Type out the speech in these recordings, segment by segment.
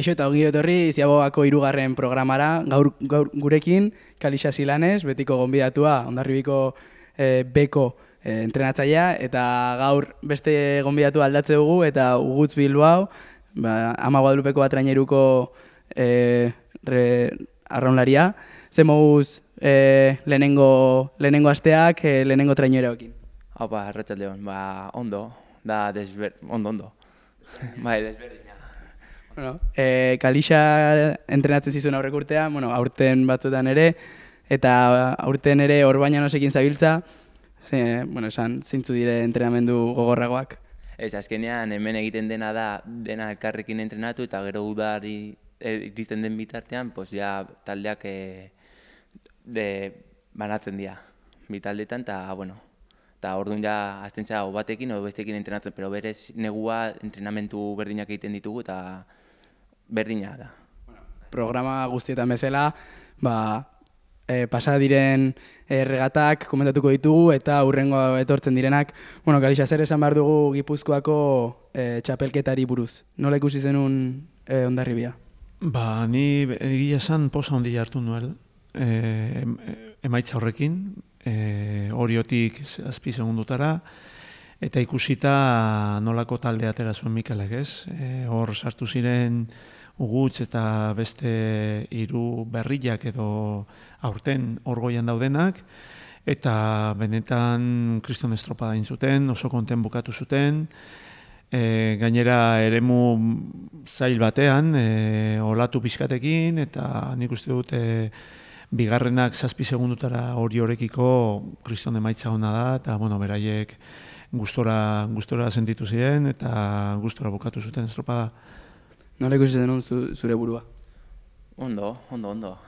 Kaixo eta ongi etorri Ziaboako 3. programara, gaur gurekin Kalixa Silanes, betiko gonbidatua, Hondarribiko beko entrenatzailea, eta gaur beste gonbidatu aldatze dugu, eta Ugutz Bilbao, Ama Guadalupeko traineruko arraunlaria. Ze moduz lehenengo asteak, lehenengo traineroekin? Haupa, arratsaldeon, ondo, da ondo. Bai, desberdina. Bueno, Kalixa entrenatzen zizun aurrek urtean, aurten batzuetan ere, eta aurten ere Orbaianosekin zabiltza, esan zintzu dire entrenamendu gogorragoak. Ez, azkenean hemen egiten dena da, dena elkarrekin entrenatu, eta gero udari iristen den bitartean, ja taldeak banatzen dira, bi taldeetan, eta orduan ja azten zera batekin edo bestekin entrenatzen, pero berez negua entrenamentu berdinak egiten ditugu eta berdina da. Programa guztietan bezala, pasa diren regatak komentatuko ditugu eta hurrengo etortzen direnak. Kalixa, zer esan behar dugu Gipuzkoako txapelketari buruz? Nola ikusi zenun Hondarribia? Ni egia esan posa handi hartu nuen emaitza horrekin, Oriotik 7 segundutara, eta ikusita nolako talde atera zuen Mikelek, ez? Hor sartu ziren Ugutz eta beste 3 berriak edo aurten orgoian daudenak, eta benetan kriston estropada egin zuten, oso konten bukatu zuten, gainera eremu zail batean, olatu pixkatekin, eta nik uste dut bigarrenak 7 segundutara Oriorekiko kriston emaitza ona da, eta beraiek gustora sentitu ziren, eta gustora bukatu zuten estropada. Nola ikusi zenun zure burua? Ondo.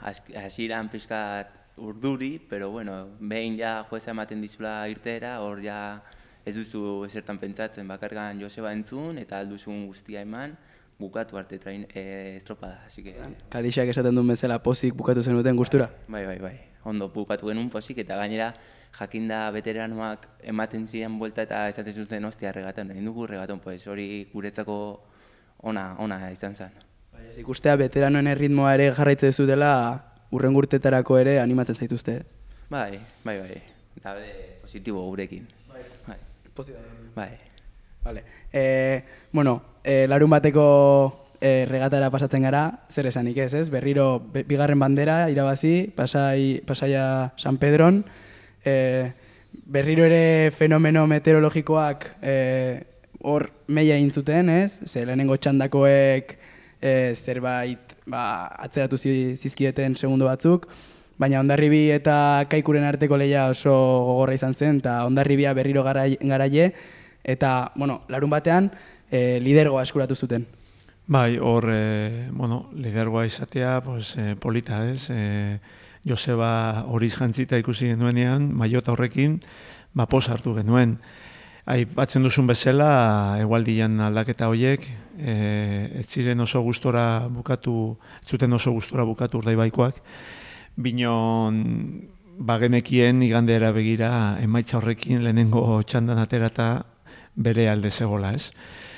Hasieran pixkat urduri, pero behin ja jueza ematen dizula irteera, hor ja ez duzu esertan pentsatzen, bakargan Joseba entzun, eta alduzun guztia eman, bukatu arte estropada. Kalixak esaten duen bezala pozik bukatu zenuten gustura? Bai. Ondo bukatu genuen pozik, eta gainera jakinda veteranoak ematen ziren buelta eta esaten zuten hostia regatan, egin dugu regatan, hori guretzako ona izan zen. Ikustea veteranoen erritmoa ere jarraitzen zutela hurrengo urteetarako ere animatzen zaituzte. Bai. Da positibo gurekin. Bai. Vale. Larun bateko regatara pasatzen gara, zer esanik ez? Berriro bigarren bandera irabazi, Pasaia San Pedron. Berriro ere fenomeno meteorologikoak hor meia egin zuten, ez? Ze lehenengo txandakoek zerbait atzeratu zizkieten segundo batzuk, baina Hondarribi eta Kaikuren arteko lehia oso gogorra izan zen, eta Hondarribia berriro garaile, eta, larun batean, lidergoa eskuratu zuten. Bai, hor, lidergoa izatea, polita, ez? Joseba horiz jantzita ikusi genuenean, maiota horrekin, posa hartu genuen. Aipatzen duzun bezala, egualdian aldaketa horiek, ez ziren oso gustora bukatu, zuten oso gustora bukatu urdaibaikoak, binon bagenekien igandera begira emaitza horrekin lehenengo txandan aterata bere alde zegoela, ez?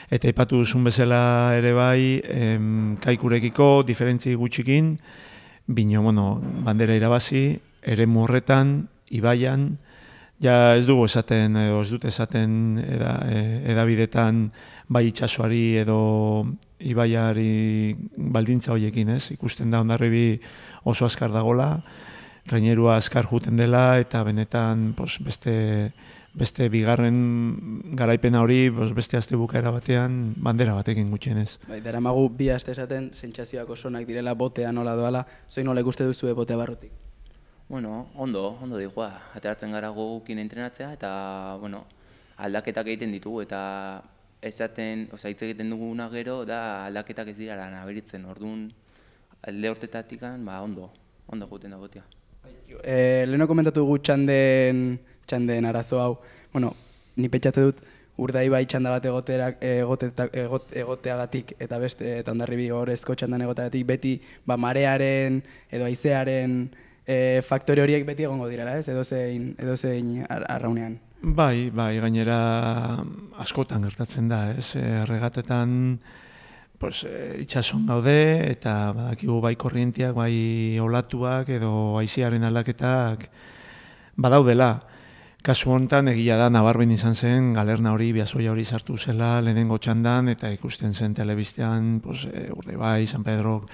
Eta aipatu duzun bezala ere bai, Kaikurekiko diferentzi gutxikin, bandera irabazi, eremu horretan, ibaian, ja ez dugu esaten, edo ez dut esaten edabidetan bai itxasoari edo ibaiari baldintza horiekin, ez? Ikusten da Hondarribi oso azkar dagola, trainerua azkar juten dela, eta benetan beste bigarren garaipena hori beste aste bukaera batean bandera batekin gutxienez. Daramagu 2 aste esaten sentsazioak osonak direla, botea nola doala, zoin nola ikuste duzu botea barrutik? Ondo digua. Ateratzen gara gukin entrenatzea, eta aldaketak egiten ditugu, eta hitz egiten duguna gero, da aldaketak ez dira nabaritzen, orduan alde hortetatik ondo juten da botea. Leheno komentatu dugu txanden arazo hau. Ni pentsatze dut Urdaibai txanda bat egoteagatik eta beste eta Hondarribi horrezko txandan egoteagatik beti marearen edo haizearen faktore horiek beti egongo direla, ez? Edozein arraunean. Bai, gainera askotan gertatzen da, ez? Regatetan pues, itxason gaude, eta badakigu bai korrientiak, bai olatuak edo haizearen aldaketak badaudela. Kasu honetan egia da nabarmen izan zen galerna hori, biazoia hori sartu zela lehenengo txandan, eta ikusten zen telebistean, pues, Urdaibai, San Pedro,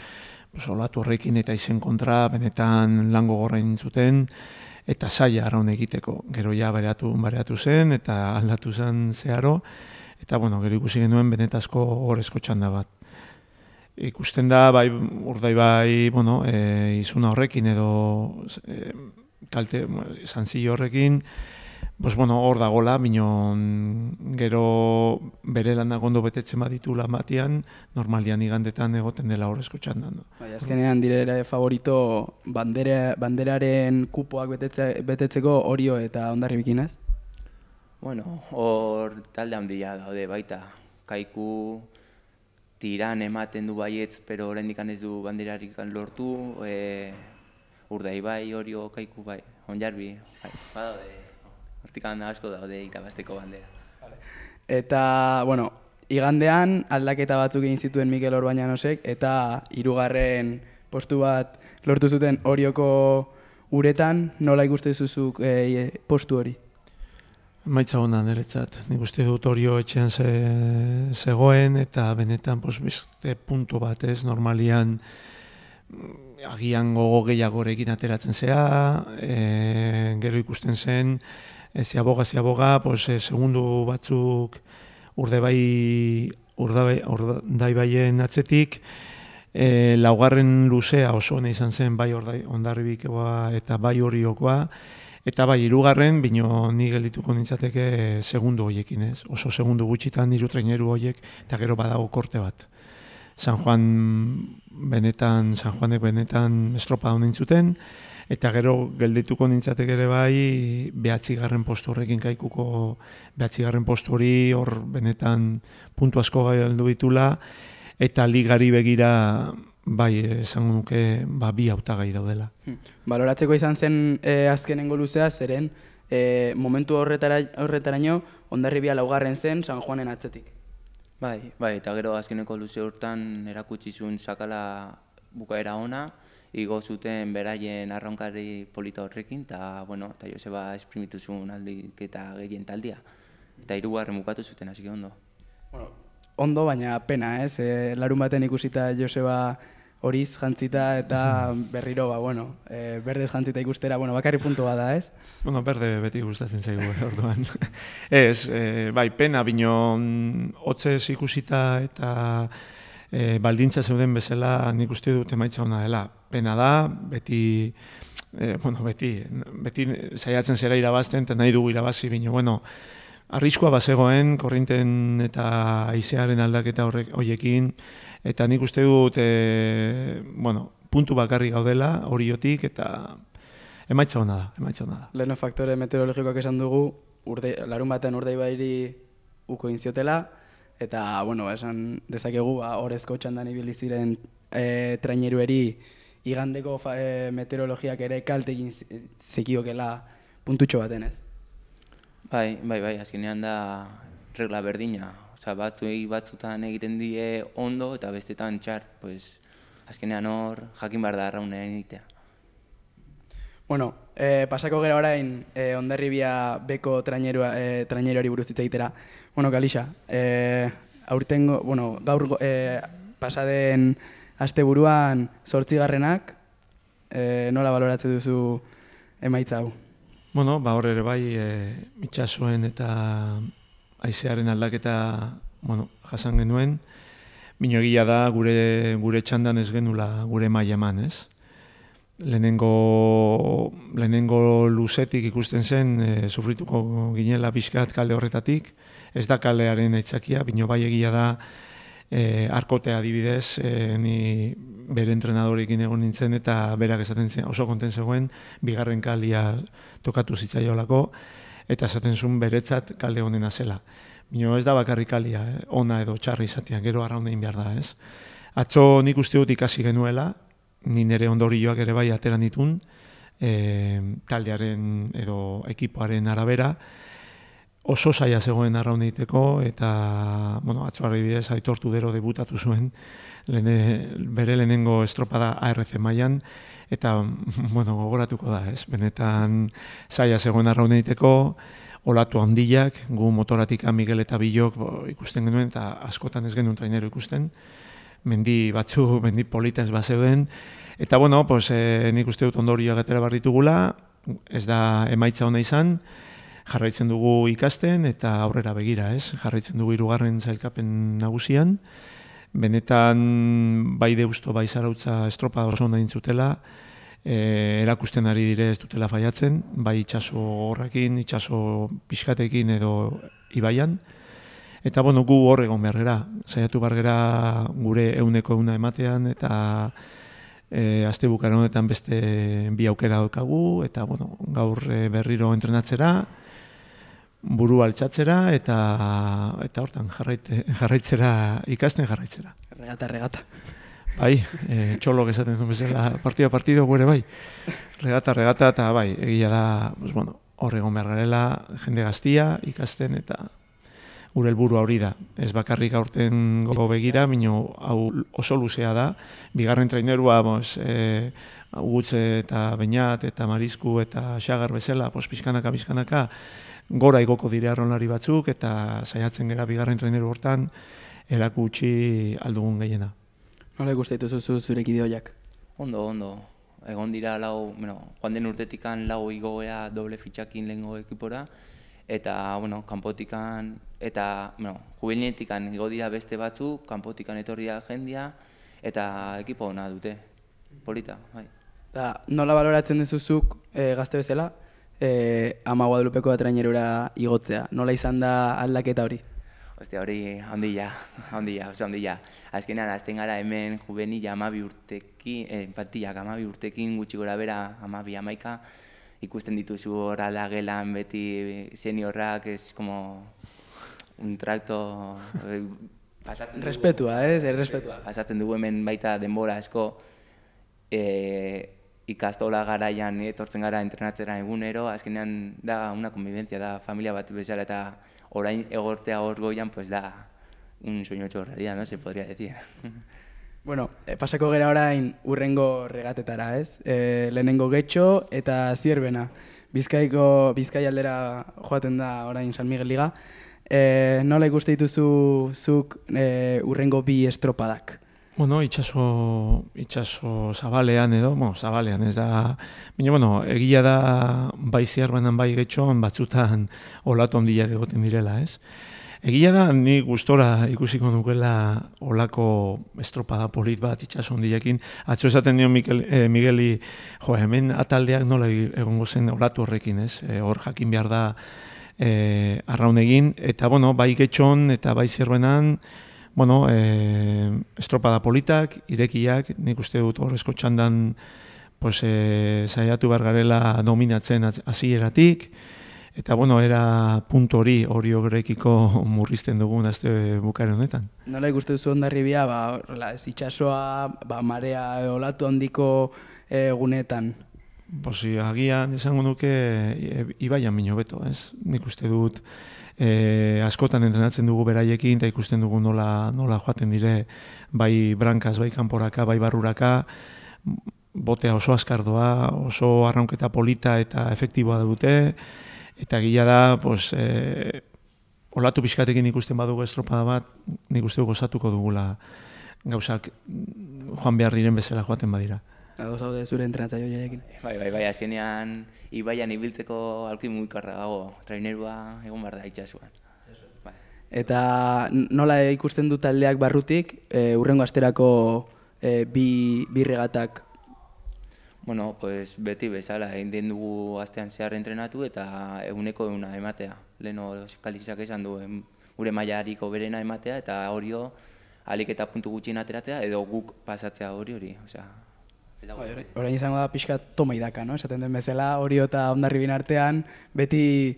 pues, olatu horrekin eta izen kontra, benetan lan gogorra zuten, eta zaila arraun egiteko. Gero ja bareatu zen, eta aldatu zen zeharo, eta bueno, gero ikusi genuen benetazko horrezko txanda bat. Ikusten da, bai, Urdaibai, bueno, izuna horrekin edo kalte, zantzio horrekin, pues bueno, hor dagola, binon gero bere lanak ondo betetzen baditu lan batian, normalian igandetan egoten dela horrezko txandan. No? Bai, azkenean dire favorito banderaren kupoak betetzeko Orio eta Hondarribikin, ez? Bueno, hor talde handia daude baita. Kaiku tiran ematen du baietz, pero oraindik ez du banderarik lortu. Urdaibai, Orio, Kaiku bai, Hondarbi, bai, badaude. Hortik asko daude irabazteko bandera. Eta, bueno, igandean aldaketa batzuk egin zituen Mikel Orbañanosek eta 3. postu bat lortu zuten Orioko uretan, nola ikusten zuzuk postu hori? Maitza hona niretzat. Nik uste dut Orio etxean zegoen eta benetan beste puntu bat ez, normalian agian gogo gehiagorekin ateratzen zea, gero ikusten zen, ziaboga, segundu batzuk Urdaibaien atzetik, laugarren luzea oso ona izan zen bai Hondarribikoa eta bai Oriokoa, eta bai 3. bino ni geldituko nintzateke segundu horiekin, ez? Oso segundu gutxitan 3 traineru horiek, eta gero badago korte bat. San Juanek benetan estropa honen zuten, eta gero geldituko nintzateke ere bai 9. postu horrekin Kaikuko 9. postu hori hor benetan puntu asko galdu ditula, eta ligari begira bai esango nuke bi hautagai daudela. Baloratzeko izan zen azkenengo luzea, zeren momentu horretaraino Hondarribia 4. zen San Juanen atzetik. Bai, eta gero azkeneko luze hortan erakutsi zuen sakala bukaera ona, igo zuten beraien arraunkari polita horrekin, eta bueno, eta Joseba esprimitu zuen aldik eta gehien taldia. Eta 3. bukatu zuten, hasi ondo. Bueno, ondo, baina pena, ez? Larun baten ikusita Joseba horiz jantzita eta berriro, berdez jantzita ikustera, bakarri puntu bada, ez? Bueno, berde beti gustatzen zaigu, orduan. Ez, bai, pena, binon hotzez ikusita eta baldintza zeuden bezala nik uste dut emaitza ona dela. Pena da, beti saiatzen zera irabazten, eta nahi dugu irabazi, bino, arriskua bazegoen, korrinten eta haizearen aldaketa horiekin, eta nik uste dut, puntu bakarri gaudela, Oriotik, eta emaitza ona da. Leheno faktore meteorologikoak esan dugu, larun batean Urdaibairi uko intziotela, eta, esan dezakegu, horrezko txandan ibili ziren trainerueri igandeko meteorologiak ere kalte egin zekiokela puntutxo baten, ez? Bai, azkenean da regla berdina. Osa, batzutan egiten die ondo eta bestetan txar. Pues, azkenean hor, jakin behar da arraunean egitea. Bueno, pasako gara orain Hondarribia beko traineruari buruz hitz egitera. Bueno, Galixa, gaur pasaden asteburuan 8. Nola baloratzen duzu emaitza hau? Bueno, hor ere bai itxasuen eta haizearen aldaketa jasan genuen. Bino egia da gure txandan ez genula gure maila eman, ez? Lehenengo luzetik ikusten zen sufrituko ginela pixkat kalde horretatik. Ez da kalearen aitzakia, bino bai egia da arkotea adibidez, ni bere entrenadorekin egon nintzen eta berak esaten zen oso konten zegoen, 2. kalia tokatu zitzaiolako, eta esaten zuen beretzat kalde honena zela. Bino ez da bakarrik kalia, ona edo txarra izatea, gero arraunein behar da, ez? Atzo nik uste dut ikasi genuela, ni nire ondorioak ere bai ateran ditun, taldearen edo ekipoaren arabera. oso zaila zegoen arraun egiteko, eta, bueno, atzo adibidez Aitor Tudero debutatu zuen, bere lehenengo estropada ARC mailan, eta, bueno, gogoratuko da, ez? Benetan zaila zegoen arraun egiteko, olatu handiak, gu motoratik Miguel eta Bilok ikusten genuen, eta askotan ez genuen trainero ikusten, mendi polita ez bazeuden, eta, bueno, pues, nik uste dut ondorioak atera barritugula, ez da emaitza ona izan, jarraitzen dugu ikasten eta aurrera begira, ez? Jarraitzen dugu 3. sailkapen nagusian. Benetan bai Deusto bai Zarautza estropa oso ona intzutela, erakusten ari dire ez dutela faiatzen, bai itsaso horrekin, itsaso pixkatekin edo ibaian. Eta bueno, gu hor egon beharrera, saiatu bargera gure 100% ematean eta astebukaren honetan beste 2 aukera daukagu eta bueno, gaur berriro entrenatzera, buru altxatzera eta hortan jarraitzera, ikasten jarraitzera. Regata. Bai, txolok esaten zuen bezala, partido gure bai. Regata, eta bai, egia da, pues bueno, hor egon behar garela, jende gaztia, ikasten eta gure helburu hori da. Ez bakarrik aurten gogo begira, mino hau oso luzea da. Bigarren trainerua, Gutze eta Beñat eta Marisku eta Xagar bezala, pizkanaka, gora igoko dire arraunlari batzuk eta saiatzen gera bigarren traineru hortan erakutsi aldugun gehiena. Nola ikusten dituzu zure kideoiak? Ondo. Egon dira joan den urtetikan 4 igoea doble fitxakin lehengo ekipora, eta, kanpotikan, eta, jubilnetikan igo dira beste batzuk, kanpotikan etorria jendia, eta ekipo ona dute. Polita, bai. Nola baloratzen dezuzuk gazte bezala, Ama Guadalupeko trainerura igotzea? Nola izan da aldaketa hori? Ostia, hori oso handia. Azkenean, azten gara hemen juvenila 12 urtekin, partillak 12 urtekin gutxi gora bera 12-11, ikusten dituzu hor aldagelan beti seniorrak, es como un tracto... Respetua, respetua. Pasatzen dugu hemen baita denbora asko, ikastola garaian etortzen gara entrenatzera egunero, azkenean da una convivencia, da familia bat bezala eta orain egortea hor goian, pues da un sueño hecho realidad, no se podría decir. Bueno, pasako gera orain urrengo regatetara, ez? Lehenengo Getxo eta Zierbena. Bizkai aldera joaten da orain San Miguel Liga. Nola ikuste dituzu zuk urrengo 2 estropadak? Bueno, itxaso zabalean edo, zabalean ez da, egia da bai Zierbenan bai Getxon batzutan olatu handiak egoten direla, ez? Egia da, ni gustora ikusiko nukela olako estropada polit bat itxaso handiakin. Atzo esaten dio Migueli, hemen ataldeak nola egongo zen olatu horrekin, ez? Hor jakin behar da arraun egin, eta bai Getxon eta bai Zierbenan, estropada politak, irekiak, nik uste dut horrezko txandan saiatu behar garela dominatzen hasieratik, eta era puntu hori horrekiko murrizten dugun azte bukaren honetan. Nola ikuste duzu Hondarribia, ez itxasoa, marea olatu handiko gunetan? Agian esango nuke ibaian mino beto, ez? Nik uste dut askotan entrenatzen dugu beraiekin eta ikusten dugu nola joaten dire bai brankaz, bai kanporaka, bai barruraka, botea oso askardoa, oso arraunketa polita eta efektiboa dute, eta gila da, olatu pixkatekin ikusten badugu estropada bat, nik uste gozatuko dugula gauzak joan behar diren bezala joaten badira. Zaude zure entrenatzaio jaiekin. Bai, azkenean ibaian ibiltzeko alkin mugikorra dago, trainerua egon behar da itxasuan. Eta nola ikusten du taldeak barrutik, urrengo asterako 2 regatak? Beti bezala, egin dugu astean zehar entrenatu eta eguneko eguna ematea. Leheno Kalizak esan du, gure mailariko berena ematea eta horio alik eta puntu gutxien ateratzea edo guk pasatzea hori. Orain izango da pixka toma idaka, no? Esaten den bezala, Orio eta Hondarribien artean, beti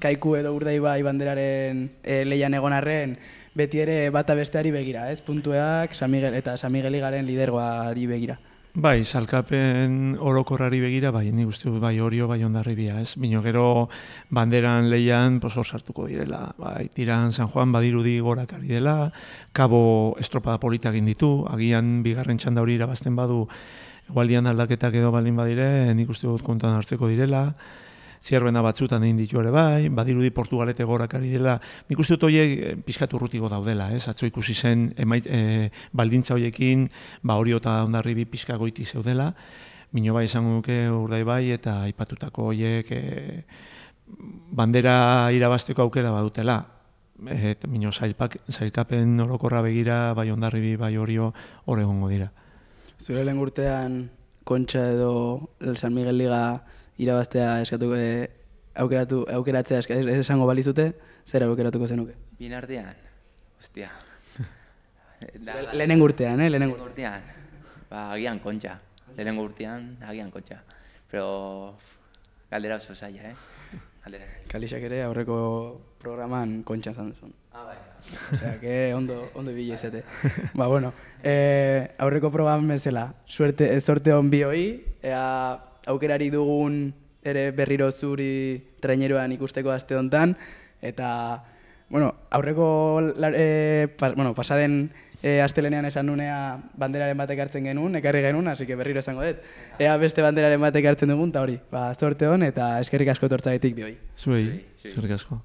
Kaiku edo Urdaibai banderaren lehian egon arren, beti ere bata besteari begira, ez? Puntuak eta San Miguel Ligaren lidergoari begira. Bai, salkapen orokorrari begira, bai, nik uste dut, bai, Orio, bai, Hondarribia, ez? Bino gero banderan leian, pues, hor sartuko direla. Bai, Tiran San Juan badirudi gorakari dela, Kabo estropada polita egin ditu, agian bigarren txanda hori irabazten badu, egualdian aldaketak edo baldin badire, nik uste dut kontan hartzeko direla. Zierbena batzutan egin ditu ere bai, badirudi Portugalete gorakari dela. Nik uste dut horiek pixkat urrutiko daudela, ez? Atzo ikusi zen baldintza horiekin, Orio eta Hondarribi pixka goiti zeudela. Mino bai esango duke Urdaibai eta aipatutako horiek bandera irabazteko aukera badutela. Mino zailkapen orokorra begira, bai Hondarribi, bai Orio hor egongo dira. Zure lehen urtean Kontxa edo San Miguel Liga irabaztea eskatuko aukeratzea esango balizute, zer aukeratuko zenuke? Bien artean, hostia. Lehenengo urtean, Lehenengo urtean. Agian Kontxa. Lehenengo urtean, agian Kontxa. Pero galdera oso zaila, Kalixak ere aurreko programan Kontxa izan duzun. Bai. Osea, que ondo ibili izate. Bueno, aurreko programan bezala, sorte on bi hoi, aukerari dugun ere berriro zuri traineroan ikusteko aste hontan, eta, aurreko, pasaden astelenean esan nunea banderaren batek hartzen genuen, ekarri genuen, hasi que berriro esango dut. Ea beste banderaren batek hartzen dugun, eta hori, sorte hon, eta eskerrik asko etortzagatik bi hoi. Zuei, eskerrik asko.